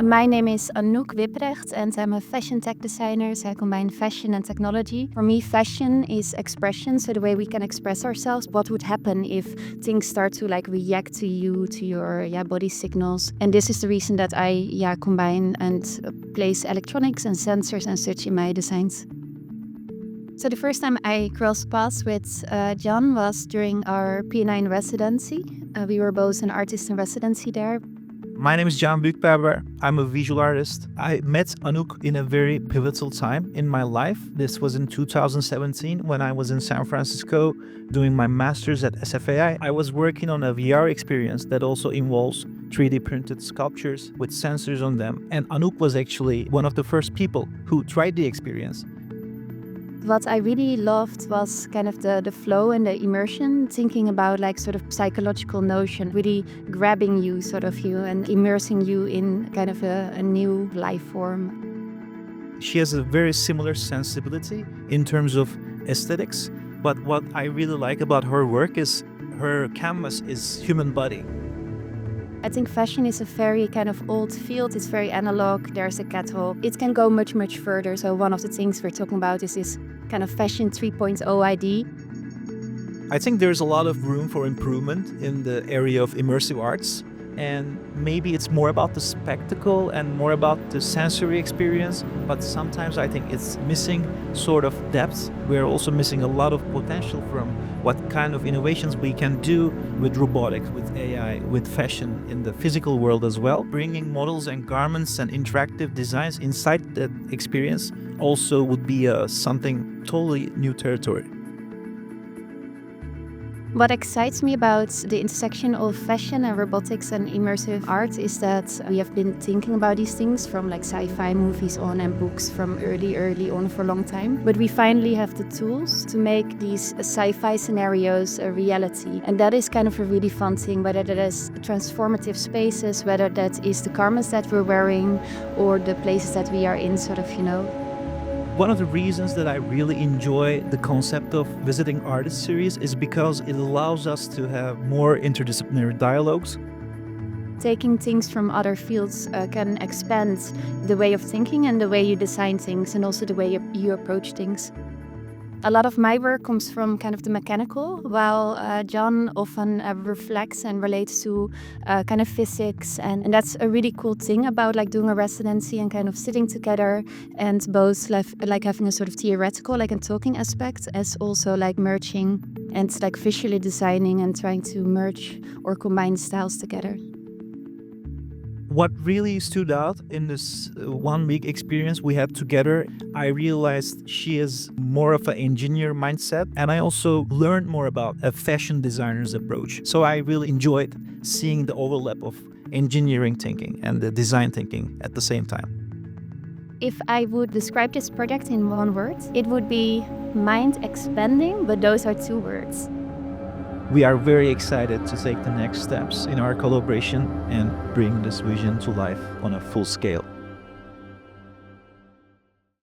My name is Anouk Wipprecht and I'm a fashion tech designer, so I combine fashion and technology. For me, fashion is expression, so the way we can express ourselves. What would happen if things start to react to you, to your body signals? And this is the reason that I combine and place electronics and sensors and such in my designs. So the first time I crossed paths with John was during our P9 residency. We were both an artist in residency there. My name is Buyukberber. I'm a visual artist. I met Anouk in a very pivotal time in my life. This was in 2017 when I was in San Francisco doing my master's at SFAI. I was working on a VR experience that also involves 3D printed sculptures with sensors on them. And Anouk was actually one of the first people who tried the experience. What I really loved was kind of the flow and the immersion, thinking about sort of psychological notion, really grabbing you and immersing you in kind of a new life form. She has a very similar sensibility in terms of aesthetics, but what I really like about her work is her canvas is human body. I think fashion is a very kind of old field. It's very analog. There's a catwalk. It can go much, much further. So one of the things we're talking about is this kind of fashion 3.0 ID. I think there's a lot of room for improvement in the area of immersive arts. And maybe it's more about the spectacle and more about the sensory experience, but sometimes I think it's missing sort of depth. We're also missing a lot of potential from what kind of innovations we can do with robotics, with AI, with fashion in the physical world as well. Bringing models and garments and interactive designs inside that experience also would be something totally new territory. What excites me about the intersection of fashion and robotics and immersive art is that we have been thinking about these things from sci-fi movies on and books from early on for a long time. But we finally have the tools to make these sci-fi scenarios a reality. And that is kind of a really fun thing, whether that is transformative spaces, whether that is the garments that we're wearing or the places that we are in, One of the reasons that I really enjoy the concept of Visiting Artists series is because it allows us to have more interdisciplinary dialogues. Taking things from other fields can expand the way of thinking and the way you design things and also the way you approach things. A lot of my work comes from kind of the mechanical, while John often reflects and relates to kind of physics. And that's a really cool thing about doing a residency and kind of sitting together and both having a sort of theoretical, and talking aspect, as also merging and visually designing and trying to merge or combine styles together. What really stood out in this 1 week experience we had together, I realized she is more of an engineer mindset, and I also learned more about a fashion designer's approach. So I really enjoyed seeing the overlap of engineering thinking and the design thinking at the same time. If I would describe this project in one word, it would be mind expanding, but those are 2 words. We are very excited to take the next steps in our collaboration and bring this vision to life on a full scale.